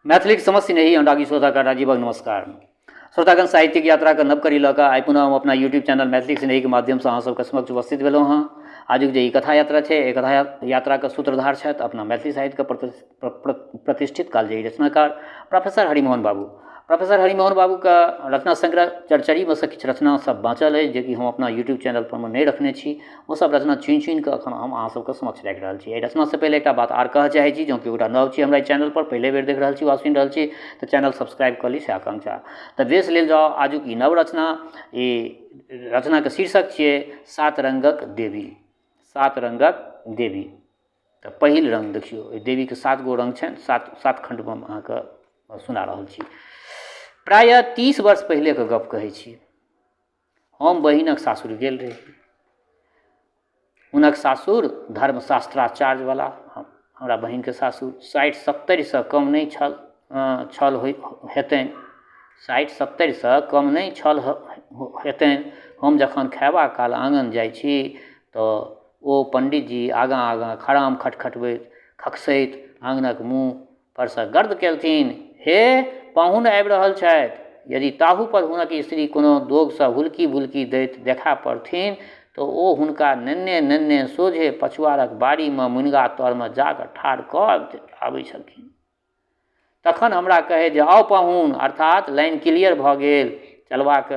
मैथिलीक समस्या नहीं अनुरागी श्रोतागण राजीवक नमस्कार। श्रोतागण साहित्यिक यात्रा के नवकरी लऽ कऽ आइ पुनः हम अपना यूट्यूब चैनल मैथिली स्नेही के माध्यम से अहाँ सबके समक्ष उपस्थित भेलहुँ हँ। आजुक जे ई कथा यात्रा छै, एहि कथा यात्राके सूत्रधार छथि अपना मैथिली साहित्यके प्रतिष्ठित कालजयी रचनाकार प्रोफेसर हरिमोहन बाबू। प्रोफेसर हरिमोहन बाबू का रचना संग्रह चरचरीमे से किछु रचना सब बाँचल अछि जेकि हम अपना यूट्यूब चैनल पर नहीं रखने छी। वो सब रचना चुनि चुनि कऽ अखन हम अहाँ सबके समक्ष राखि रहल छी। एहि रचना से पहले एकटा बात आर कहऽ चाहै छी, जँ केओ नव छी हमरा चैनल पर पहले बेर देख रहल छी वा सुनि रहल छी तऽ चैनल सब्सक्राइब कऽ ली से आकांक्षा। तऽ बेस लेल जाउ आजुक ई नव रचना। ई रचनाके शीर्षक छियै सात रंगक देवी। सात रंगक देवी। तऽ पहिल रंग देखियौ, देवी के 7 गो रंग छनि, सात खंड में हम अहाँके सुना रहल छी। प्रायः 30 वर्ष पहले के गप कहै छी। हम बहिनक सासुर गेल रही। हुनक सासुर धर्मशास्त्राचार्य वाला, हमरा बहिन के सासुर 60-70 से कम नहीं छल हेतनि। 60-70 से कम नहीं छल हेतनि। हम जखन खैबा काल आंगन जाइ छी तऽ ओ पंडित जी आगाँ आगाँ खड़ाम खटखटबैत खकसैत आंगनक मुँह पर से गर्द केलथिन, हे पाहुन आबि रहल छथि। यदि ताहू पर हुनक स्त्री कोनो दोग से हुल्की बुल्की दैत देखा पड़थिन तऽ ओ हुनका नन्हे नन्हे सोझे पछुआरक बाड़ी में मुनगा तर में जाकर ठाढ़ कऽ आबै छलखिन। तखन हमरा कहे जे आओ पाहुन, अर्थात लाइन क्लियर भऽ गेल चलबाक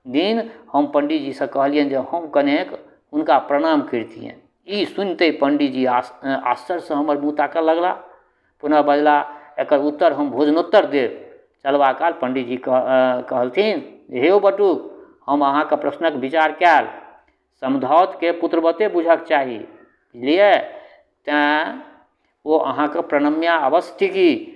दिन। हम पंडित जी से कहलियनि जे हम कनेक हुनका प्रणाम करतियनि। ई सुनते पंडित जी आश्चर्य से हमर मुँह ताकऽ लगला। पुनः बजला, एकर उत्तर हम भोजनोत्तर देब। चलबा काल पंडित जी कहलथिन, हे ओ बटुक, हम अहाँके प्रश्नक विचार कयल। समधौत के पुत्रवते बुझक चाही, बुझलियै? तैं ओ अहाँके प्रणम्या अवश्य थिकी।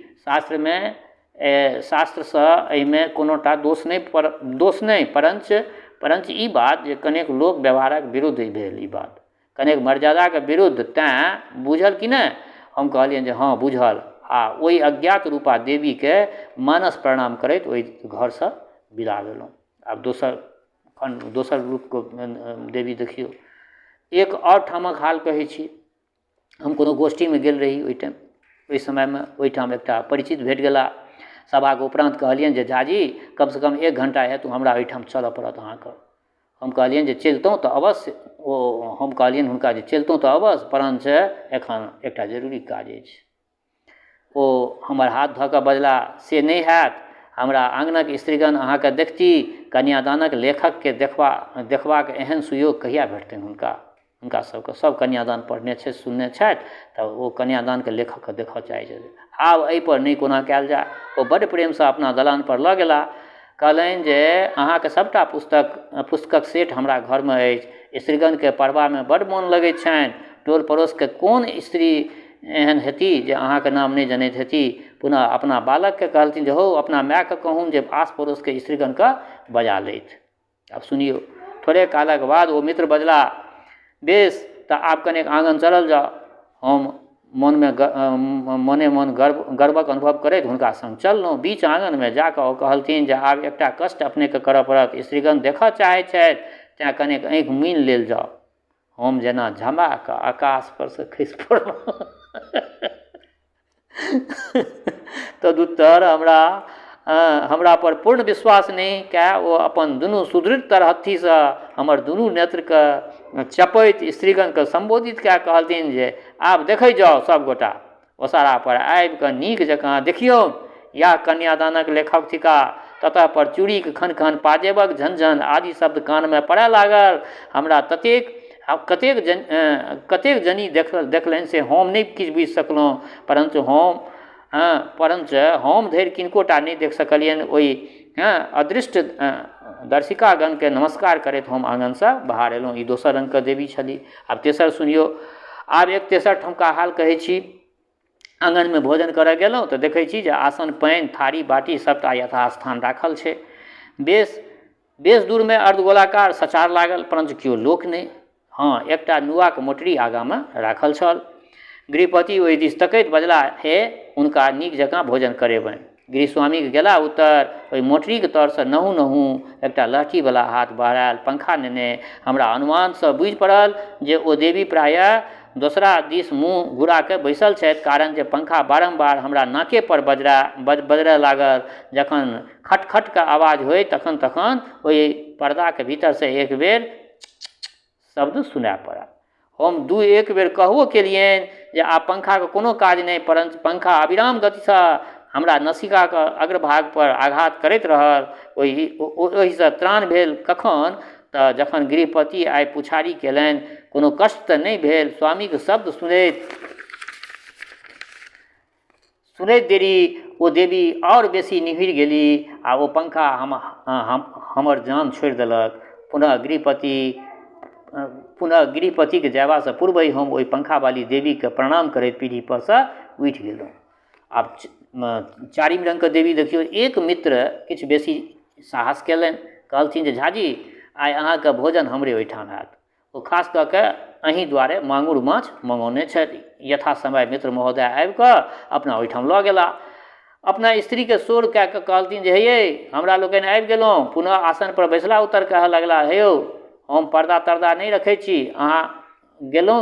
शास्त्र से एहिमे कोनोटा दोष नहीं, परंच ई बात जे कनेक लोक व्यवहारक विरुद्ध भेल। ई बात कनेक मर्यादा के विरुद्ध, तैं बुझल कि नहीं? हम कहलियनि जे हाँ बुझल। आ ओहि अज्ञात रूपा देवी के मानस प्रणाम करैत ओहि घर से विदा भेलहुँ। आब दोसर रूप को देवी देखियौ। एक और ठामक हाल कहै छी। हम कोनो गोष्ठी में गेल रही ओहि समय में ओहिठाम एकटा परिचित भेट गेला। सभा के उपरांत कहलियनि जे झाजी कम से कम 1 घंटा हेतु हमरा ओहिठाम चलऽ पड़त अहाँके। हम कहलियनि जे चलितहुँ तऽ अवश्य। हम कहलियनि हुनका जे चलितहुँ तऽ अवश्य, परंच एखन एकटा जरूरी काज अछि। ओ हमर हाथ धऽ कऽ बजला, से नहीं हैत। हमरा आंगनक स्त्रीगण अहाँके देखती। कन्यादानक लेखक के देखबाक एहन सुयोग कहिया भेटतनि हुनका सबके। सब कन्यादान पढ़ने छै, सुनने छथि, तऽ ओ कन्यादान के लेखक के देखऽ चाहै छथि। आब एहि पर नहीं कोना कयल जाय। ओ बड़ प्रेम से अपना दलान पर लऽ गेला। कहलनि जे अहाँके सबटा पुस्तकक सेट हमरा घर में अछि। स्त्रीगण के पढ़बा में बड़ मोन लगैत छनि। टोल पड़ोस के कोन स्त्री एहन हेती जे अहाँके नाम नहीं जनैत हेती। पुनः अपना बालक के कहलथिन जे हो अपना माय के कहूँ जे आस पड़ोस के स्त्रीगण के बजा लैथ। अब सुनियो। थोड़े कालक बाद ओ मित्र बजला, बेस तऽ आब कनेक आंगन चलल जाओ। हम मने मन गर्वक अनुभव करैत हुनका संग चललहुँ। बीच आंगन में जाकऽ ओ कहलथिन जे आब एकटा कष्ट अपने के करऽ पड़त। स्त्रीगण देखऽ चाहै छथि, तेँ कनेक आँखि मुनि लेल जाओ। हम जेना झमाक आकाश पर से खसि पड़लहुँ। तदुत्तर हमरा पर पूर्ण विश्वास नहीं कए ओ अपन दुनू सुदृढ़ तरहथी से हमर दुनू नेत्र के चपैत स्त्रीगण के संबोधित कए कहलथिन जे आब देखै जाओ सब गोटा। ओसारा पर आबि कऽ नीक जकाँ देखियौ, या कन्यादानक लेखक थिका। ततः पर चूड़ी के खन खन, पाजेबक झनझन आदि शब्द कान में पड़य लागल। हमरा कतेक जनी देखलनि से हम नहीं किछु बुझि सकलहुँ, परंच हम धरि किनकोटा नहीं देख सकलियनि। ओहि अदृष्ट दर्शिकागण के नमस्कार करैत हम आंगन से बाहर एलहुँ। ई दोसर रंग के देवी छली। आब तेसर सुनियो। आब एक तेसर ठमका हाल कहै छी। आंगन में भोजन करऽ गेलहुँ तऽ देखै छी जे आसन पानि थारी बाटी सबटा यथास्थान राखल छै। बेस दूर में अर्धगोलाकार सचार लागल, परंच केओ लोक नहीं। हाँ, एकटा नुआक मोटरी आगाँ में राखल छल। गृहपति ओहि दिस तकैत बजला, हे हुनका नीक जकाँ भोजन करेबनि। गृहस्वामी के गेला उत्तर। ओहि मोटरी के तर से नहू एकटा लहठी वाला हाथ बढ़ायल पंखा नेने हमरा अनुमान से बुझि पड़ल जे ओ देवी प्रायः दोसरा दिस मुँह घुरा के बैसल छथि, कारण जे पंखा बारम्बार हमरा नाके पर बजरय लागल। जखन खटखट के आवाज होय तखन ओहि पर्दा के भीतर से एक बेर शब्द सुनाय पड़ल। हम दू एक बेर कहबो केलियनि जे आब पंखाके कोनो काज नहि, परंतु पंखा अविराम गतिसँ हमरा नसिकाके अग्रभाग पर आघात करैत रहल। ओहिसँ त्राण भेल कखन तऽ जखन गृहपति आइ पुछारी केलनि, कोनो कष्ट तऽ नहि भेल। स्वामीके शब्द सुनैत देरी ओ देवी और बेसी निहुरि गेली आ ओ पंखा हमर जान छोड़ि देलक। पुनः गृहपतिके जयबासँ पूर्वहि हम ओहि पंखा वाली देवीके प्रणाम करैत पीढ़ी पर से उठि गेलहुँ। आब चारिम रंगके देवी देखियौ। एक मित्र किछु बेसी साहस केलनि, कहलथिन जे झाजी आइ अहाँके भोजन हमरे ओहिठाम हैत। ओ खास कऽ के अहीं दुआरे मांगुर माछ मंगौने छथि। यथा समय मित्र महोदय आबि कऽ अपना ओहिठाम लऽ गेला। अपना स्त्रीके शोर कए कऽ कहलथिन जे हे ये हमरा लोकनि आबि गेलहुँ। पुनः आसन पर बैसला उतर कहऽ लगला, हे यौ हम पर्दा तर्दा नहि रखै छी, अहाँ गेलहुँ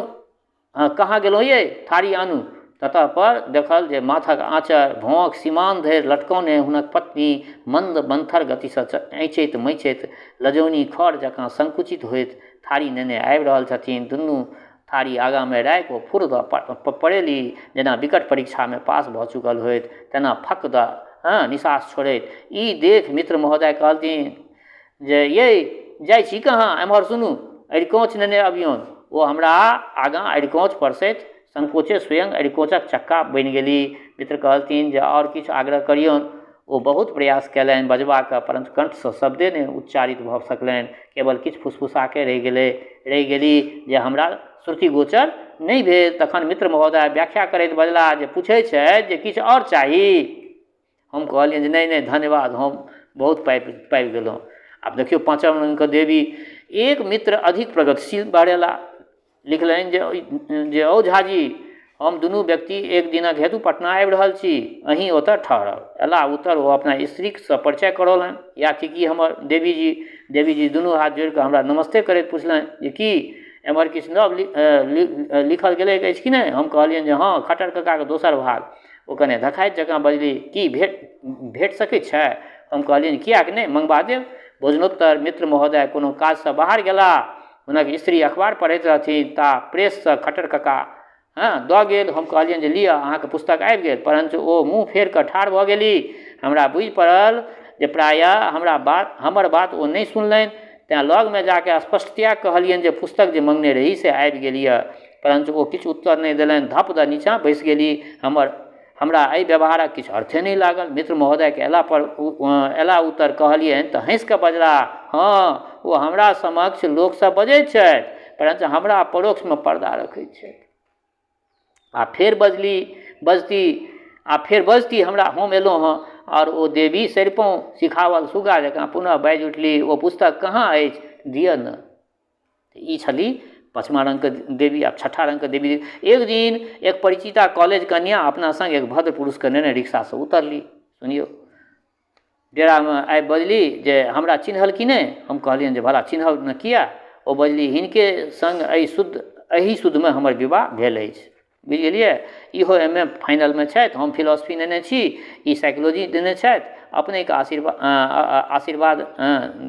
कहाँ गेलहुँ ये, थारी आनू। ततः पर देखल जे माथक आँचर भौंक सीमान धरि लटकौने हुनक पत्नी मंद मंथर गतिसँ ऐंचैत मैचैत लजौनी खर जकाँ संकुचित होइत थारी नेने आबि रहल छथिन। दुनू थारी आगाँमे राखि ओ फुर दऽ पड़ेली, जेना विकट परीक्षामे पास भऽ चुकल होइत तेना फक दऽ निश्वास छोड़ैत। ई देख मित्र महोदय कहलथिन जे ये जाइ छी कहाँ, एम्हर सुनू, अरिकोंच नेने अबियौन। ओ हमरा आगाँ अरिकोंच परसैत संकोचे स्वयं अरिकोंचक चक्का बनि गेली। मित्र कहलथिन जे और किछु आग्रह करियौन। ओ बहुत प्रयास कयलनि बजबाक, परंतु कंठसँ शब्दे नहि उच्चारित भऽ सकलनि। केवल किछु फुसफुसाके रहि गेली जे हमरा श्रुति गोचर नहि भेल। तखन मित्र महोदय व्याख्या करैत बजला जे पूछै छथि जे किछु और चाही। हम कहलियनि जे नहीं धन्यवाद, हम बहुत पाबि गेलहुँ। आब देखियौ पाँचम रंगके देवी। एक मित्र अधिक प्रगतिशील बढ़ेला, लिखलनि जे औ झाजी हम दुनू व्यक्ति एक दिनक हेतु पटना आबि रहल छी, अहीं ओतऽ ठहरब। अला उतर ओ अपना स्त्रीसँ परिचय करौलनि। या थिकी हमर देवी जी दुनू हाथ जोड़ि कऽ हमरा नमस्ते करैत पुछलनि जे की एम्हर किछु नव लिखल गेलै अछि कि नहि। हम कहलियनि जे हाँ, खट्टर कक्काके दोसर भाग। ओ कने धखाइत जकाँ बजली, की भेट सकैत छै। हम कहलियनि किएक नहि, मंगबा देब। भोजनोत्तर मित्र महोदय कोनो काजसँ बाहर गेला। हुनक स्त्री अखबार पढ़ैत रहथिन ता प्रेससँ खट्टर कक्का दऽ गेल। हम कहलियनि जे लिअ अहाँके पुस्तक आबि गेल, परंतु ओ मुँह फेर कऽ ठाढ़ भऽ गेली। हमरा बुझि पड़ल जे प्रायः हमर बात ओ नहि सुनलनि, तेँ लगमे जाके स्पष्टतया कहलियनि जे पुस्तक जे मंगने रही से आबि गेल यऽ। परंतु ओ किछु उत्तर नहि देलनि, धप दऽ नीचाँ बैसि गेली। हमरा एहि व्यवहारक किछु अर्थे नहि लागल। मित्र महोदयके एला उत्तर कहलियनि तऽ हँसि कऽ बजला, हाँ ओ हमरा समक्ष लोकसभ बजैत छथि, परंतु हमरा परोक्षमे पर्दा रखैत छथि। आ फेर बजती हमरा हम एलहुँ हँ। और ओ देवी सरिपौं सिखावल सुगा जकाँ पुनः बाजि उठली, ओ पुस्तक कहाँ अछि, दिअ न। ई छली पाँचमा रंगके देवी। आब छठा रंगके देवी। एक दिन एक परिचिता कॉलेज कन्या अपना संग एक भद्र पुरुषके नेने रिक्शासँ उतरली। सुनियौ, डेरामे आबि बजली जे हमरा चिन्हल कि नहि। हम कहलियनि जे भला चिन्हब ने, किया। ओ बजली हिनके संग एहि शुद्धमे हमर विवाह भेल अछि। बुझि गेलियै। इहो एम ए फाइनलमे छथि, हम फिलॉसफी नेने छी, ई साइकोलॉजी देने छथि। अपनेके आशीर्वाद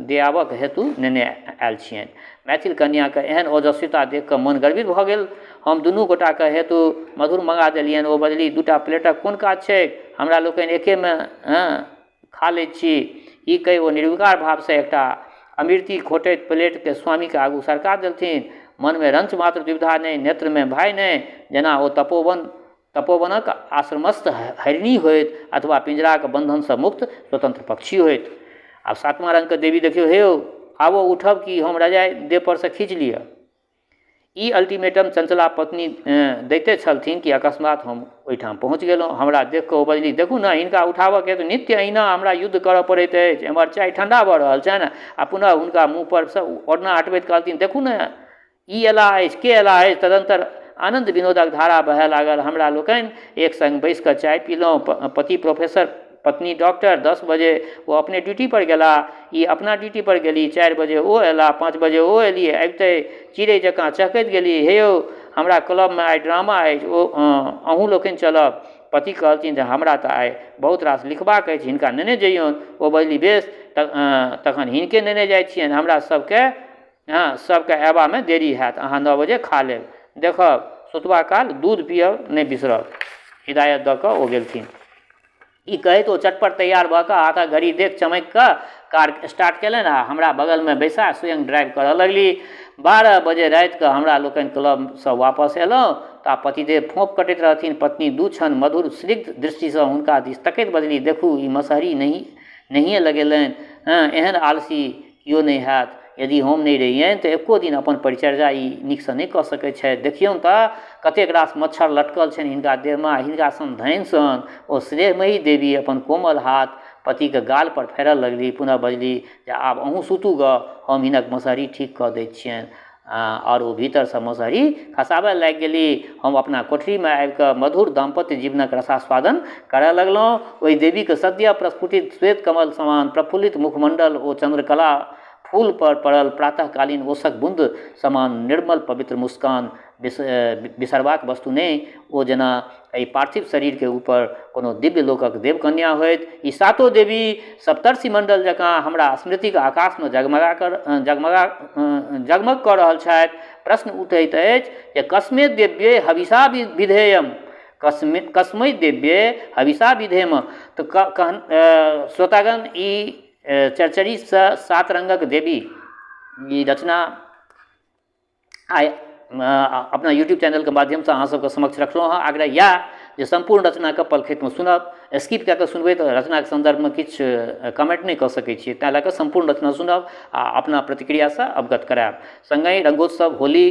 दियाबक हेतु नेने आयल छियनि। मैथिल कन्याके एहन ओजस्विता देख कऽ मन गर्वित भऽ गेल। हम दुनू गोटाके हेतु मधुर मंगा देलियनि। ओ बजली 2टा प्लेटक कोन काज छैक, हमरा लोकनि एकेमे खा लैत छी। ई कहि ओ निर्विकार भावसँ एकटा अमृति खोटैत प्लेटके स्वामीके आगू सरका देलथिन। मनमे रंच मात्र दुविधा नहि, नेत्रमे भय नहि, जेना ओ तपोवनक आश्रमस्थ हरिणी होइत अथवा पिंजराक बंधनसँ मुक्त स्वतंत्र पक्षी होइत। आब सातवां रंगके देवी देखियौ। हे यौ आबो उठब कि हम रजाइ देह पर से खींच लिअ। ई अल्टीमेटम चंचला पत्नी दैते छलथिन कि अकस्मात हम ओहिठाम पहुँच गेलहुँ। हमरा देख कऽ ओ बजली, देखू ने हिनका उठाबऽके तऽ नित्य अहिना हमरा युद्ध करऽ पड़ैत अछि। एम्हर चाय ठंडा भऽ रहल छनि आ पुनः हुनका मुँह पर से ओढ़ना हटबैत कहलथिन, देखू ने ई एला अछि, के एला अछि। तदंतर आनंद विनोदक धारा बहय लागल। हमरा लोकनि एक संग बैस कऽ चाय पीलहुँ। पति प्रोफेसर, पत्नी डॉक्टर। 10 बजे वो अपने ड्यूटी पर गेला, ई अपना ड्यूटी पर गेली। 4 बजे ओ एला, 5 बजे ओ एली। अबिते चिड़ै जकाँ चहकैत गेली, हे यौ हमरा क्लबमे आइ ड्रामा अछि, ओ अहूँ लोकनि चलब। पति कहलथिन जे हमरा तऽ आइ बहुत रास लिखबाक अछि, हिनका नेने जइयौन। ओ बजली बेस, तखन हिनके नेने जाइ छियनि, हमरा सबके अयबामे देरी हैत, अहाँ 9 बजे खा लेब। देखब सुतबा काल दूध पियब नहि बिसरब। हिदायत दऽ कऽ ओ गेलखिन। ई कहैत ओ चटपट तैयार भऽ कऽ हाथक घड़ी देख चमकि कऽ कार स्टार्ट केलनि आ हमरा बगलमे बैसा स्वयं ड्राइव करऽ लगली। 12 बजे रातिके हमरा लोकनि क्लबसँ वापस अयलहुँ तऽ पतिदेव फोँप कटैत रहथिन। पत्नी दू क्षण मधुर स्निग्ध दृष्टिसँ हुनका दिस तकैत बजली, देखू ई मसहरी नहिए लगेलनि। एहन आलसी केओ नहि हैत। यदि हम नहि रहियनि तऽ एको दिन अपन परिचर्या ई नीकसँ नहि कऽ सकैत छथि। देखियौन तऽ कतेक रास मच्छर लटकल छनि हिनका देहमे, हिनका सन धनि सन। ओ स्नेहमयी देवी अपन कोमल हाथ पतिके गाल पर फेरऽ लगली। पुनः बजली जे आब अहूँ सुतू ग, हम हिनक मसहरी ठीक कऽ दै छियनि। और ओ भीतरसँ मसहरी खसाबऽ लागि गेली। हम अपना कोठरीमे आबि कऽ मधुर दाम्पत्य जीवनक रसास्वादन करऽ लगलहुँ। ओहि देवीके सद्य प्रस्फुटित श्वेत कमल समान प्रफुल्लित मुखमंडल, ओ चंद्रकला फूल पर पड़ल प्रातःकालीन ओसक बूंद समान निर्मल पवित्र मुस्कान बिसरबाक वस्तु नहि। ओ जेना एहि पार्थिव शरीरके ऊपर कोनो दिव्य लोकक देवकन्या होइत। ई सातो देवी सप्तर्षि मंडल जकाँ हमरा स्मृतिके आकाशमे जगमग कऽ रहल छथि। प्रश्न उठैत अछि जे कस्मै देव्ये हविषा विधेयम, कस्मै देव्ये हविषा विधेयम। तऽ श्रोतागण, ई चरचरीसँ 7 रंगक देवी ई रचना आइ अपना यूट्यूब चैनलके माध्यमसँ अहाँ सबके समक्ष रखलहुँ हँ। आग्रह इएह जे सम्पूर्ण रचनाके पलखितमे सुनब। स्किप कऽ कऽ सुनबै तऽ रचनाके सन्दर्भमे किछु कमेंट नहि कऽ सकै छियै, तेँ लऽ कऽ सम्पूर्ण रचना सुनब आ अपना प्रतिक्रियासँ अवगत करायब। सङ्गहि रंगोत्सव, होली,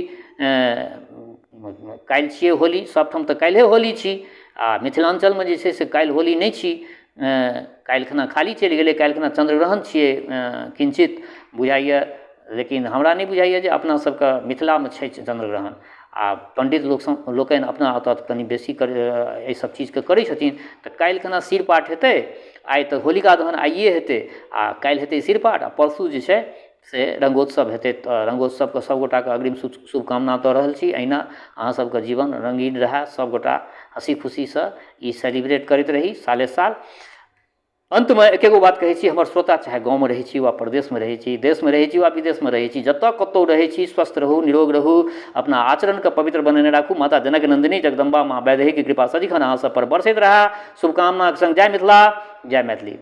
काल्हि छियै होली, सबठाम तऽ काल्हिए होली छी आ मिथिलाञ्चलमे जे छै से काल्हि होली नहि छी। काल्हि खना खाली चलि गेलै, काल्हि खना चन्द्रग्रहण छियै किञ्चित बुझाइए, लेकिन हमरा नहि बुझाइए जे अपना सबके मिथिलामे छै चन्द्रग्रहण। आ पंडित लोकनि अपना ओतऽ कनि बेसी एहि सब चीजके करै छथिन। तऽ काल्हि खना सिरपाठ हेतै, आइ तऽ होलिका दहन आइए हेतै आ काल्हि हेतै सिरपाठ आ परसू जे छै से रंगोत्सव हेतै। तऽ रंगोत्सवके सबगोटाके अग्रिम शुभकामना दऽ रहल छी। अहिना अहाँ सबके जीवन रंगीन रहै, सबगोटा हँसी खुशीसँ ई सेलिब्रेट करैत रही साले साल। अंतमे एकेगो बात कहै छी, हमर श्रोता चाहे गाँवमे रहै छी वा प्रदेशमे रहै छी, देशमे रहै छी वा विदेशमे रहै छी, जतऽ कतौ रहै छी, स्वस्थ रहू, निरोग रहू, अपना आचरणके पवित्र बनेने राखू। माता जनक नंदिनी जगदम्बा माँ वैदेहीके कृपा सदिखन अहाँ सब पर बरसैत रहै। शुभकामनाक संग जय मिथिला, जय मैथिली।